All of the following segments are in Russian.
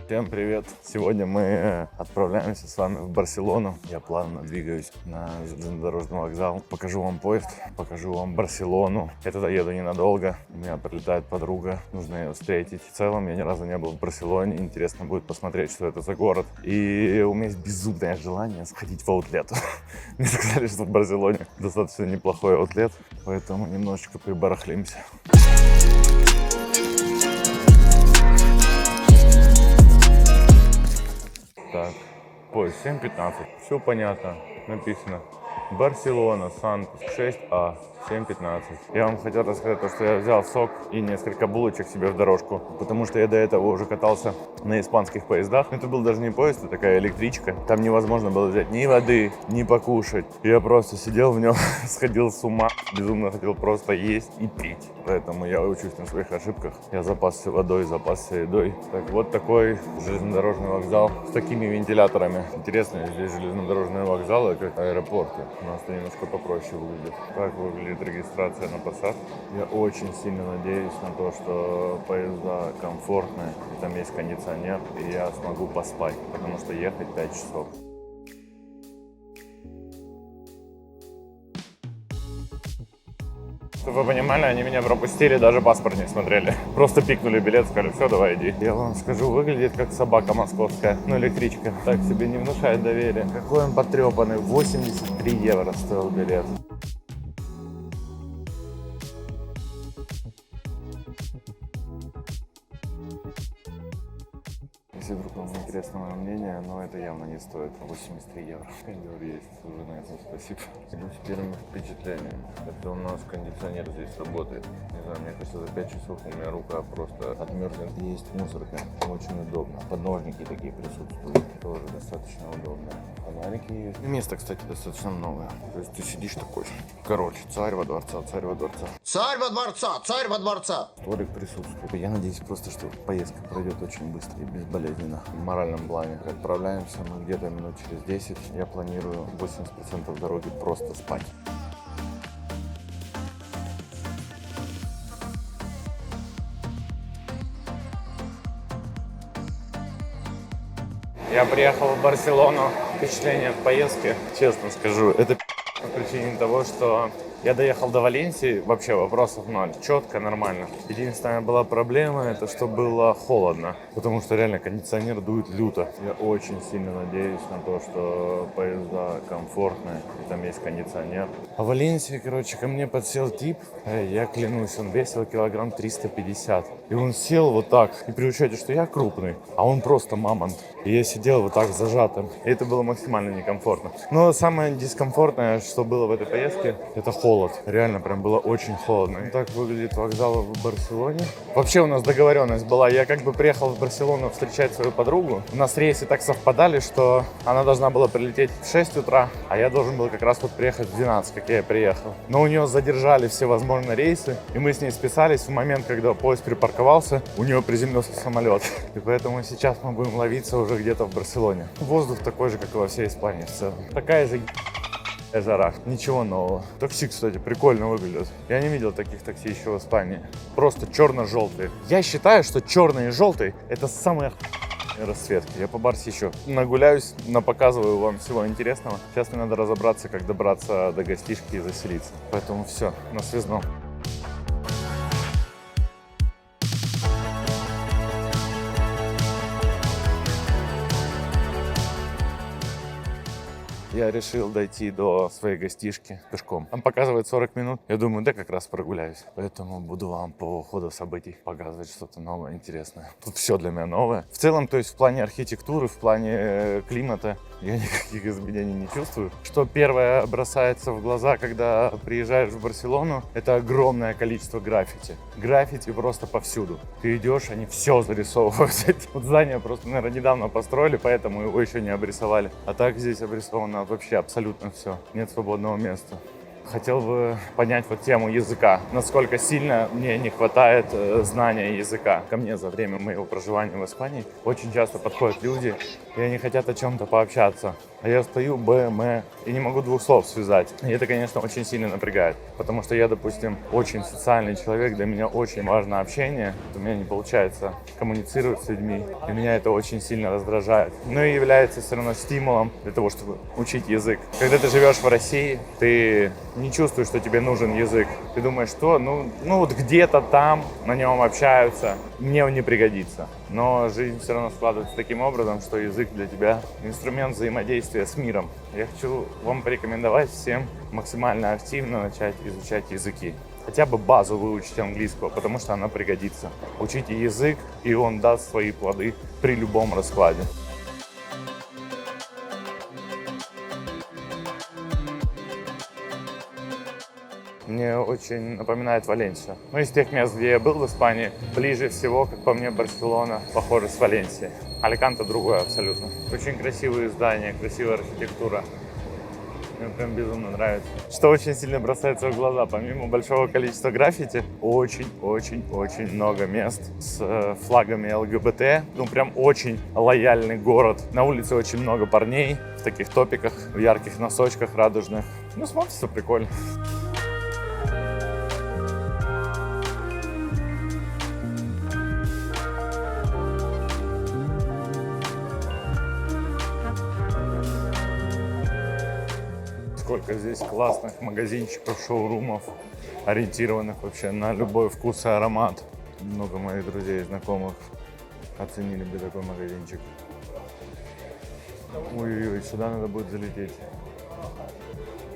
Всем привет! Сегодня мы отправляемся с вами в Барселону. Я плавно двигаюсь на железнодорожный вокзал. Покажу вам поезд, покажу вам Барселону. Я туда еду ненадолго. У меня прилетает подруга, нужно ее встретить. В целом я ни разу не был в Барселоне. Интересно будет посмотреть, что это за город. И у меня есть безумное желание сходить в аутлет. Мне сказали, что в Барселоне достаточно неплохой аутлет, поэтому немножечко прибарахлимся. Так, поезд 7:15. Все понятно. Написано Барселона, Сантос, 6А, 7:15. Я вам хотел рассказать то, что я взял сок и несколько булочек себе в дорожку, потому что я до этого уже катался на испанских поездах. Это был даже не поезд, это такая электричка. Там невозможно было взять ни воды, ни покушать. Я просто сидел в нем, сходил с ума, безумно хотел просто есть и пить. Поэтому я учусь на своих ошибках. Я запасся водой, запасся едой. Так, вот такой железнодорожный вокзал с такими вентиляторами. Интересно, здесь железнодорожные вокзалы, как аэропорты. У нас это немножко попроще выглядит. Так выглядит регистрация на посадку. Я очень сильно надеюсь на то, что поезда комфортные, и там есть кондиционер, и я смогу поспать, потому что ехать 5 часов. Чтобы вы понимали, они меня пропустили, даже паспорт не смотрели. Просто пикнули билет, сказали, все, давай иди. Я вам скажу, выглядит как собака московская, ну электричка. Так себе не внушает доверия. Какой он потрепанный, 83 евро стоил билет. Если вдруг вам интересно мое мнение, но это явно не стоит 83 евро. Кондер есть, уже на этом спасибо. Идем с первыми впечатлениями. Это у нас кондиционер здесь работает. Не знаю, мне кажется, за 5 часов у меня рука просто отмерзнет. Есть мусорка, очень удобно. Подножники такие присутствуют, тоже достаточно удобно. Фонарики есть. Место, кстати, достаточно много. То есть ты сидишь такой, короче, царь во дворца, царь во дворца. Царь во дворца, царь во дворца. Столик присутствует. Я надеюсь просто, что поездка пройдет очень быстро и безболезненно. В моральном плане. Отправляемся мы где-то минут через 10. Я планирую 80% дороги просто спать. Я приехал в Барселону. Впечатление от поездки, честно скажу, это по причине того, что я доехал до Валенсии, вообще вопросов ноль, четко, нормально. Единственная была проблема, это что было холодно, потому что реально кондиционер дует люто. Я очень сильно надеюсь на то, что поезда комфортные, и там есть кондиционер. А в Валенсии, короче, ко мне подсел тип, я клянусь, он весил килограмм 350. И он сел вот так, и при учете, что я крупный, а он просто мамонт. И я сидел вот так зажатым, и это было максимально некомфортно. Но самое дискомфортное, что было в этой поездке, это холод. Реально прям было очень холодно. И так выглядит вокзал в Барселоне. Вообще у нас договоренность была, я как бы приехал в Барселону встречать свою подругу. У нас рейсы так совпадали, что она должна была прилететь в 6 утра, а я должен был как раз вот приехать в 12, как я и приехал. Но у нее задержали все возможные рейсы, и мы с ней списались в момент, когда поезд припарковался, у нее приземлился самолет. И поэтому сейчас мы будем ловиться уже где-то в Барселоне. Воздух такой же, как и во всей Испании в целом. Такая же жара. Ничего нового. Такси, кстати, прикольно выглядит. Я не видел таких такси еще в Испании. Просто черно-желтые. Я считаю, что черный и желтый это самые расцветки. Я по Барсе еще нагуляюсь, напоказываю вам всего интересного. Сейчас мне надо разобраться, как добраться до гостишки и заселиться. Поэтому все, на связном. Я решил дойти до своей гостишки пешком. Там показывает 40 минут. Я думаю, да как раз прогуляюсь. Поэтому буду вам по ходу событий показывать что-то новое, интересное. Тут все для меня новое. В целом, то есть в плане архитектуры, в плане климата я никаких изменений не чувствую. Что первое бросается в глаза, когда приезжаешь в Барселону, это огромное количество граффити. Граффити просто повсюду. Ты идешь, они все зарисовывают. Вот здание просто, наверное, недавно построили, поэтому его еще не обрисовали. А так здесь обрисовано вообще абсолютно все. Нет свободного места. Хотел бы понять вот тему языка. Насколько сильно мне не хватает знания языка. Ко мне за время моего проживания в Испании очень часто подходят люди, и они хотят о чем-то пообщаться. А я стою и не могу двух слов связать. И это, конечно, очень сильно напрягает. Потому что я, допустим, очень социальный человек, для меня очень важно общение. У меня не получается коммуницировать с людьми. И меня это очень сильно раздражает. Но и является все равно стимулом для того, чтобы учить язык. Когда ты живешь в России, ты не чувствуешь, что тебе нужен язык. Ты думаешь, что вот где-то там на нем общаются, мне он не пригодится. Но жизнь все равно складывается таким образом, что язык для тебя инструмент взаимодействия с миром. Я хочу вам порекомендовать всем максимально активно начать изучать языки. Хотя бы базу выучить английского, потому что она пригодится. Учите язык, и он даст свои плоды при любом раскладе. Мне очень напоминает Валенсию. Из тех мест, где я был в Испании, ближе всего, как по мне, Барселона похожа с Валенсией. Аликанте другое абсолютно. Очень красивые здания, красивая архитектура. Мне прям безумно нравится. Что очень сильно бросается в глаза, помимо большого количества граффити, очень много мест с флагами ЛГБТ. Прям очень лояльный город. На улице очень много парней в таких топиках, в ярких носочках радужных. Смотрится прикольно. Сколько здесь классных магазинчиков, шоурумов, ориентированных вообще на любой вкус и аромат. Много моих друзей и знакомых оценили бы такой магазинчик. Ой-ой-ой, сюда надо будет залететь.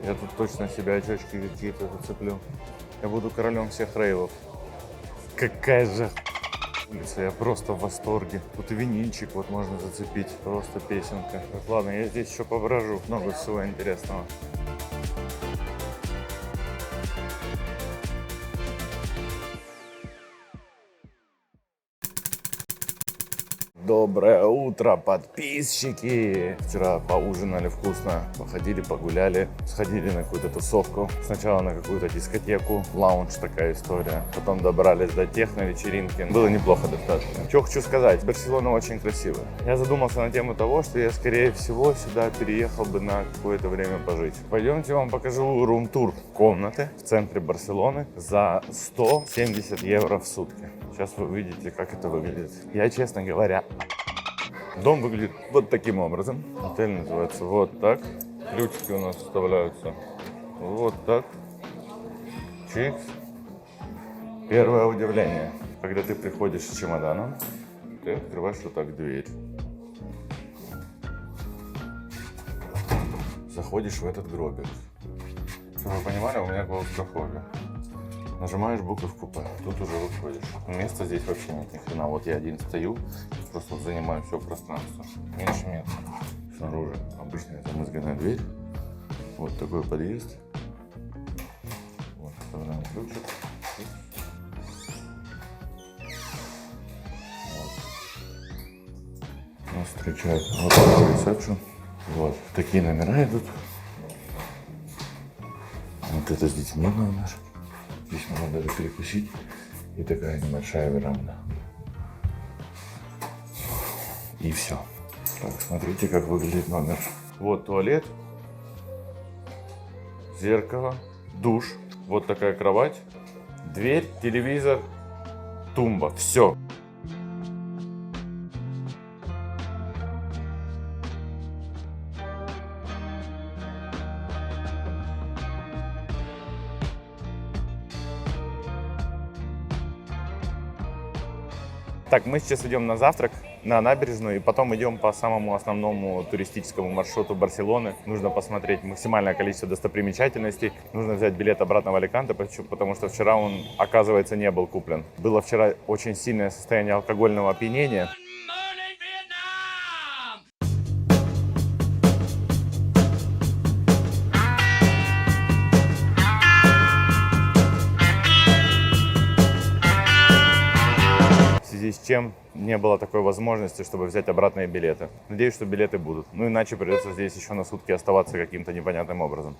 Я тут точно себе очечки какие-то зацеплю. Я буду королем всех рейвов. Какая же улица, я просто в восторге. Тут и винильчик вот можно зацепить, просто песенка. Так, ладно, я здесь еще поброжу, много всего интересного. Доброе утро, подписчики! Вчера поужинали вкусно, походили, погуляли, сходили на какую-то тусовку. Сначала на какую-то дискотеку, лаунж такая история. Потом добрались до техно-вечеринки. Было неплохо достаточно. Что хочу сказать, Барселона очень красивая. Я задумался на тему того, что я, скорее всего, сюда переехал бы на какое-то время пожить. Пойдемте, вам покажу рум-тур комнаты в центре Барселоны за 170 евро в сутки. Сейчас вы увидите, как это выглядит. Я, честно говоря, дом выглядит вот таким образом. Отель называется вот так. Ключики у нас вставляются вот так. Чикс. Первое удивление. Когда ты приходишь с чемоданом, ты открываешь вот так дверь. Заходишь в этот гробик. Чтобы вы понимали, у меня клаустрофобия. Нажимаешь буковку П, тут уже выходишь. Места здесь вообще нет ни хрена. Вот я один стою, просто занимаю все пространство. Меньше места. Снаружи обычная замызганная дверь. Вот такой подъезд. Вот, вставляем ключик. Вот. Нас встречает вот такой ресепшн. Вот, такие номера идут. Вот это с детьми номер. Здесь можно даже перекусить. И такая небольшая веранда. И все. Так, смотрите, как выглядит номер. Вот туалет, зеркало, душ, вот такая кровать, дверь, телевизор, тумба. Все. Так, мы сейчас идем на завтрак на набережную и потом идем по самому основному туристическому маршруту Барселоны. Нужно посмотреть максимальное количество достопримечательностей. Нужно взять билет обратно в Аликанте, потому что вчера он, оказывается, не был куплен. Было вчера очень сильное состояние алкогольного опьянения. С чем не было такой возможности, чтобы взять обратные билеты. Надеюсь, что билеты будут. Иначе придется здесь еще на сутки оставаться каким-то непонятным образом.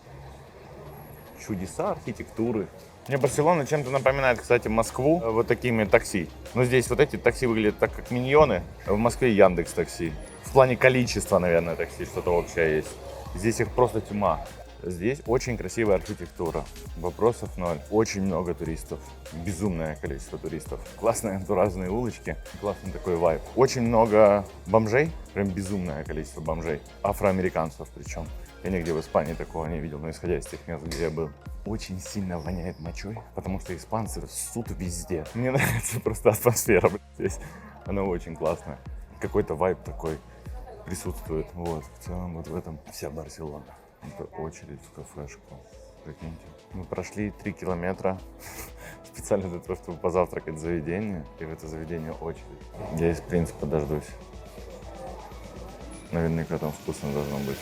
Чудеса архитектуры. Мне Барселона чем-то напоминает, кстати, Москву вот такими такси. Но здесь вот эти такси выглядят так, как миньоны. В Москве Яндекс такси. В плане количества, наверное, такси что-то общее есть. Здесь их просто тьма. Здесь очень красивая архитектура. Вопросов ноль. Очень много туристов. Безумное количество туристов. Классные антуражные улочки. Классный такой вайб. Очень много бомжей. Прям безумное количество бомжей. Афроамериканцев причем. Я нигде в Испании такого не видел, но исходя из тех мест, где я был. Очень воняет мочой, потому что испанцы ссут везде. Мне нравится просто атмосфера здесь. Она очень классная. Какой-то вайб такой присутствует. Вот, в целом вот в этом вся Барселона. Это очередь в кафешку. Прикиньте. Мы прошли 3 километра специально для того, чтобы позавтракать в заведении. И в это заведение очередь. Я из принципа дождусь. Наверняка там вкусно должно быть.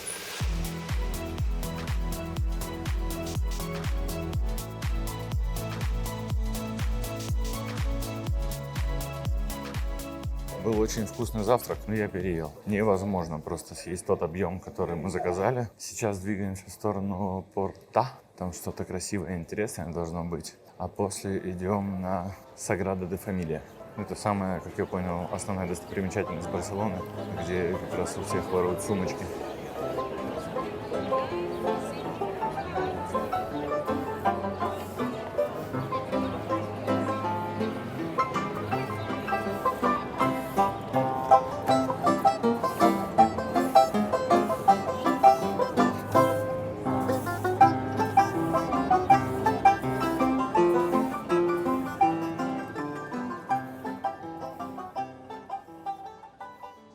Был очень вкусный завтрак, но я переел. Невозможно просто съесть тот объем, который мы заказали. Сейчас двигаемся в сторону порта. Там что-то красивое и интересное должно быть. А после идем на Саграда де Фамилия. Это самая, как я понял, основная достопримечательность Барселоны, где как раз у всех воруют сумочки.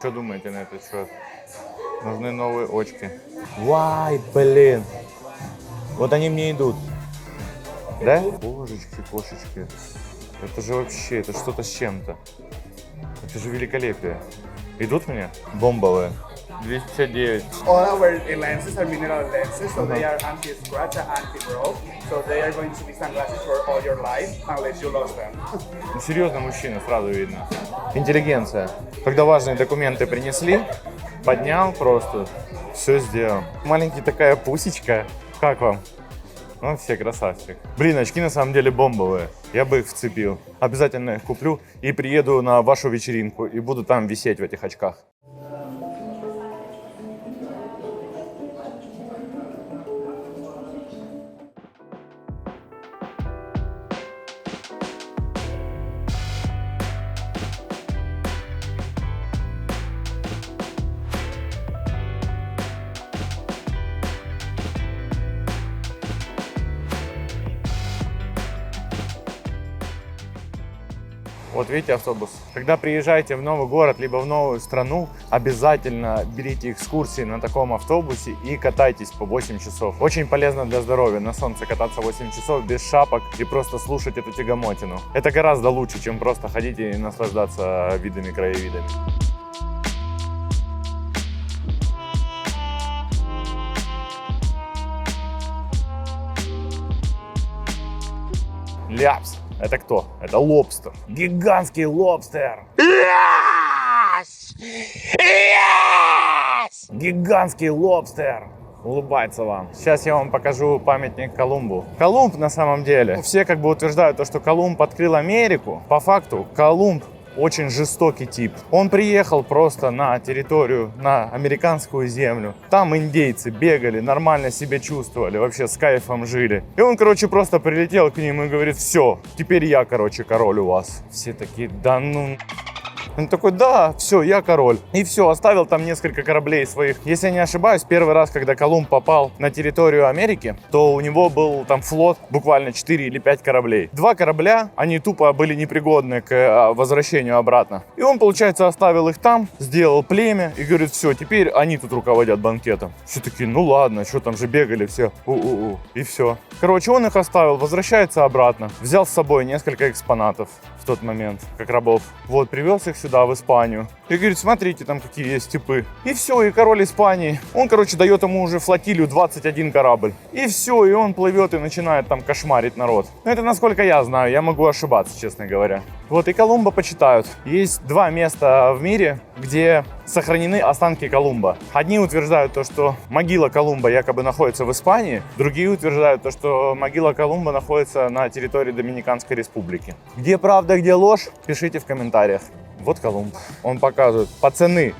Что думаете на этот счет? Нужны новые очки. Вай, блин. Вот они мне идут. Да? Божечки, кошечки. Это же вообще, это что-то с чем-то. Это же великолепие. Идут мне? Бомбовые. 259. All our lenses are mineral lenses, so they are anti-scratch and anti-broke. So they are going to be sunglasses for all your life unless you lost them. Ну, серьезно мужчина, сразу видно. Интеллигенция. Когда важные документы принесли, поднял просто, все сделал. Маленькая такая пусечка. Как вам? Ну, все красавчик. Блин, очки на самом деле бомбовые. Я бы их вцепил. Обязательно их куплю и приеду на вашу вечеринку и буду там висеть в этих очках. Вот видите автобус. Когда приезжаете в новый город, либо в новую страну, обязательно берите экскурсии на таком автобусе и катайтесь по 8 часов. Очень полезно для здоровья на солнце кататься 8 часов без шапок и просто слушать эту тягомотину. Это гораздо лучше, чем просто ходить и наслаждаться видами, краевидами. Ляпс. Это кто? Это лобстер. Гигантский лобстер. Гигантский лобстер. Улыбается вам. Сейчас я вам покажу памятник Колумбу. Колумб на самом деле, все как бы утверждают, что Колумб открыл Америку. По факту Колумб очень жестокий тип. Он приехал просто на территорию, на американскую землю. Там индейцы бегали, нормально себя чувствовали, вообще с кайфом жили. И он, короче, просто прилетел к ним и говорит: все, теперь я, короче, король у вас. Все такие: да ну... Он такой: да, все, я король. И все, оставил там несколько кораблей своих. Если я не ошибаюсь, первый раз, когда Колумб попал на территорию Америки, то у него был там флот, буквально 4 или 5 кораблей. 2 корабля, они тупо были непригодны к возвращению обратно. И он, получается, оставил их там, сделал племя и говорит: все, теперь они тут руководят банкетом. Все такие: ну ладно, что там же бегали все. И все. Короче, он их оставил, возвращается обратно. Взял с собой несколько экспонатов в тот момент, как рабов. Вот, привез их сюда, в Испанию. И говорит: смотрите, там какие есть типы. И все, и король Испании, он, короче, дает ему уже флотилию 21 корабль. И все, и он плывет и начинает там кошмарить народ. Но это насколько я знаю, я могу ошибаться, честно говоря. Вот, и Колумба почитают. Есть 2 места в мире, где сохранены останки Колумба. Одни утверждают то, что могила Колумба якобы находится в Испании. Другие утверждают то, что могила Колумба находится на территории Доминиканской Республики. Где правда, где ложь, пишите в комментариях. Вот Колумб. Он показывает: пацаны,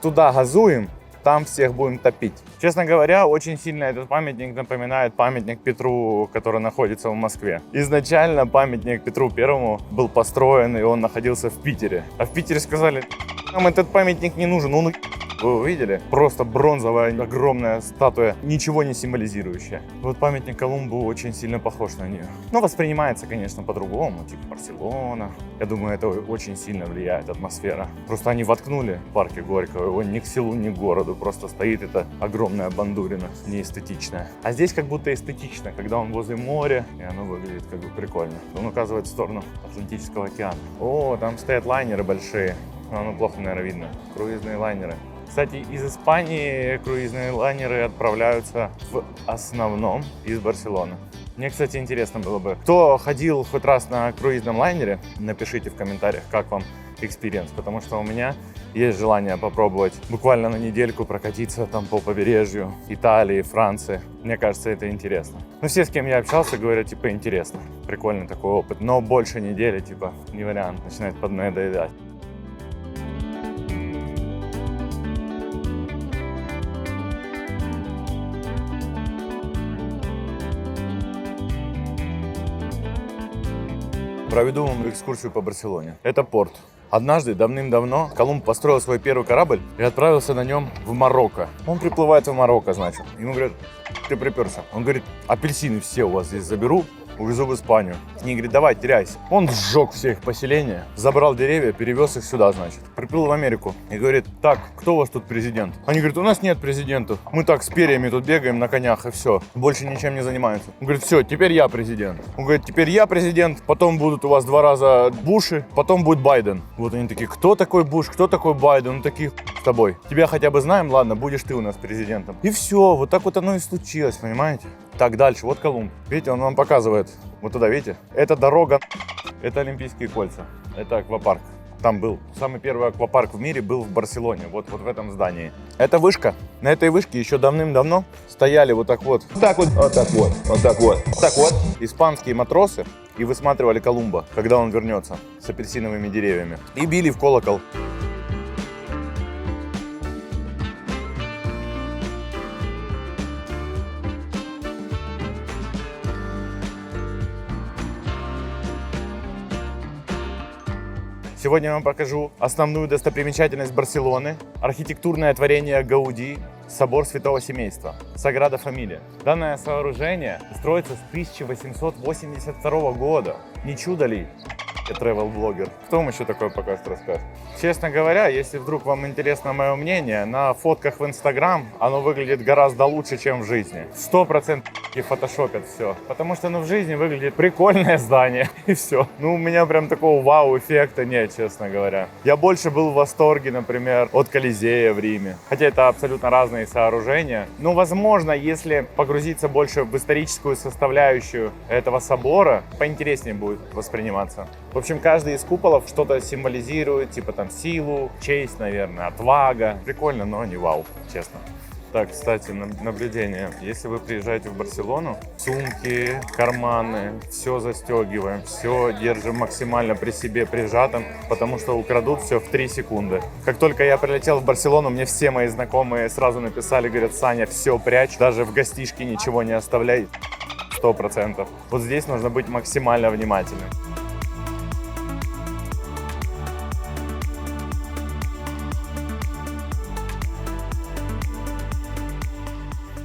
туда газуем, там всех будем топить. Честно говоря, очень сильно этот памятник напоминает памятник Петру, который находится в Москве. Изначально памятник Петру Первому был построен, и он находился в Питере. А в Питере сказали, нам этот памятник не нужен, он вы увидели? Просто бронзовая огромная статуя, ничего не символизирующая. Вот памятник Колумбу очень сильно похож на нее. Но воспринимается, конечно, по-другому, типа Барселона. Я думаю, это очень сильно влияет атмосфера. Просто они воткнули в парке Горького его ни к селу, ни к городу. Просто стоит эта огромная бандурина, неэстетичная. А здесь как будто эстетично, когда он возле моря, и оно выглядит как бы прикольно. Он указывает в сторону Атлантического океана. О, там стоят лайнеры большие. Ну, плохо, наверное, видно. Круизные лайнеры. Кстати, из Испании круизные лайнеры отправляются в основном из Барселоны. Мне, кстати, интересно было бы, кто ходил хоть раз на круизном лайнере, напишите в комментариях, как вам экспириенс, потому что у меня есть желание попробовать буквально на недельку прокатиться там по побережью Италии, Франции. Мне кажется, это интересно. Ну, все, с кем я общался, говорят, типа, интересно, прикольный такой опыт, но больше недели, типа, не вариант, начинает поднадоедать. Проведу вам экскурсию по Барселоне. Это порт. Однажды, давным-давно, Колумб построил свой первый корабль и отправился на нем в Марокко. Он приплывает в Марокко, значит. Ему говорят, ты приперся. Он говорит, апельсины все у вас здесь заберу, увезу в Испанию. Они говорят, давай, теряйся. Он сжег все их поселения, забрал деревья, перевез их сюда, значит. Приплыл в Америку и говорит, так, кто у вас тут президент? Они говорят, у нас нет президента. Мы так с перьями тут бегаем на конях и все. Больше ничем не занимаемся. Он говорит, все, теперь я президент. Он говорит, теперь я президент, потом будут у вас 2 раза Буши, потом будет Байден. Вот они такие, кто такой Буш, кто такой Байден? Ну такие, с тобой. Тебя хотя бы знаем, ладно, будешь ты у нас президентом. И все, вот так вот оно и случилось, понимаете? Так, дальше, вот Колумб. Видите, он вам показывает, вот туда, видите? Это дорога, это Олимпийские кольца, это аквапарк. Там был самый первый аквапарк в мире, был в Барселоне, вот в этом здании. Это вышка. На этой вышке еще давным-давно стояли вот так вот. Вот так вот, вот так вот, вот так вот, вот так вот. Испанские матросы и высматривали Колумба, когда он вернется с апельсиновыми деревьями. И били в колокол. Сегодня я вам покажу основную достопримечательность Барселоны, архитектурное творение Гауди, собор Святого Семейства, Саграда Фамилия. Данное сооружение строится с 1882 года. Не чудо ли? Я travel-блогер. Кто вам еще такое покажет, расскажет? Честно говоря, если вдруг вам интересно мое мнение, на фотках в Инстаграм оно выглядит гораздо лучше, чем в жизни. 100% фотошопят все. Потому что в жизни выглядит прикольное здание и все. Ну, у меня прям такого вау-эффекта нет, честно говоря. Я больше был в восторге, например, от Колизея в Риме. Хотя это абсолютно разные сооружения. Но, возможно, если погрузиться больше в историческую составляющую этого собора, поинтереснее будет восприниматься. В общем, каждый из куполов что-то символизирует, типа там силу, честь, наверное, отвага. Прикольно, но не вау, честно. Так, кстати, наблюдение. Если вы приезжаете в Барселону, сумки, карманы, все застегиваем, все держим максимально при себе прижатым, потому что украдут все в 3 секунды. Как только я прилетел в Барселону, мне все мои знакомые сразу написали, говорят, Саня, все прячь, даже в гостишке ничего не оставляй, 100%. Вот здесь нужно быть максимально внимательным.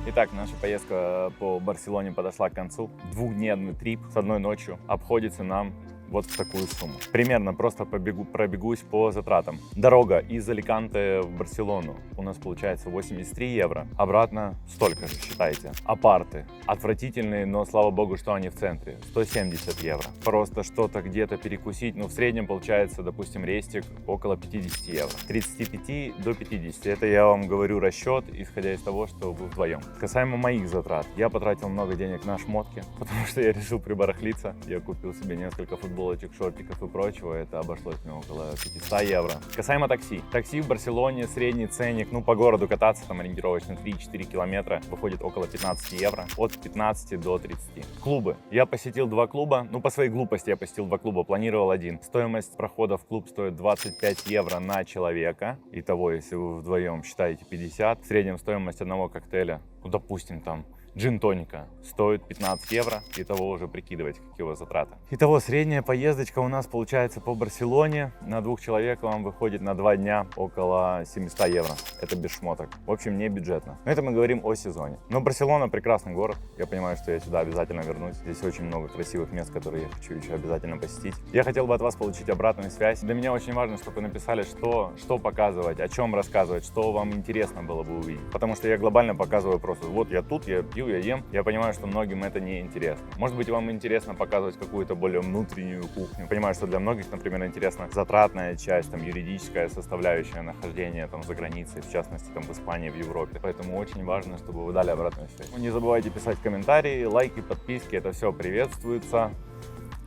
Итак, наша поездка по Барселоне подошла к концу. 2-дневный трип с 1 ночью обходится нам вот в такую сумму. Примерно просто пробегусь по затратам. Дорога из Аликанте в Барселону у нас получается 83 евро. Обратно столько же, считайте. Апарты. Отвратительные, но слава богу, что они в центре. 170 евро. Просто что-то где-то перекусить. Ну, в среднем получается, допустим, рестик около 50 евро. 35 до 50. Это я вам говорю расчет, исходя из того, что вы вдвоем. Касаемо моих затрат. Я потратил много денег на шмотки, потому что я решил прибарахлиться. Я купил себе несколько футболок футболочек, шортиков и прочего, это обошлось мне около 500 евро. Касаемо такси. Такси в Барселоне, средний ценник, ну по городу кататься там ориентировочно 3-4 километра, выходит около 15 евро, от 15 до 30. Клубы. Я посетил 2 клуба, ну по своей глупости я посетил 2 клуба, планировал один. Стоимость прохода в клуб стоит 25 евро на человека. Итого, если вы вдвоем считаете 50, в среднем стоимость одного коктейля, ну допустим там, джин-тоника стоит 15 евро, и того уже прикидывать, какие у вас затраты. Итого, средняя поездочка у нас получается по Барселоне на 2 человек вам выходит на 2 дня около 700 евро. Это без шмоток. В общем, не бюджетно. Но это мы говорим о сезоне. Но Барселона прекрасный город. Я понимаю, что я сюда обязательно вернусь. Здесь очень много красивых мест, которые я хочу еще обязательно посетить. Я хотел бы от вас получить обратную связь. Для меня очень важно, чтобы вы написали, что показывать, о чем рассказывать, что вам интересно было бы увидеть. Потому что я глобально показываю просто, вот я тут, я пью, я ем. Я понимаю, что многим это не интересно. Может быть, вам интересно показывать какую-то более внутреннюю кухню. Понимаю, что для многих, например, интересна затратная часть, там, юридическая составляющая нахождения там за границей, в частности, там, в Испании, в Европе. Поэтому очень важно, чтобы вы дали обратную связь. Не забывайте писать комментарии, лайки, подписки. Это все приветствуется.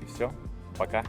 И все. Пока.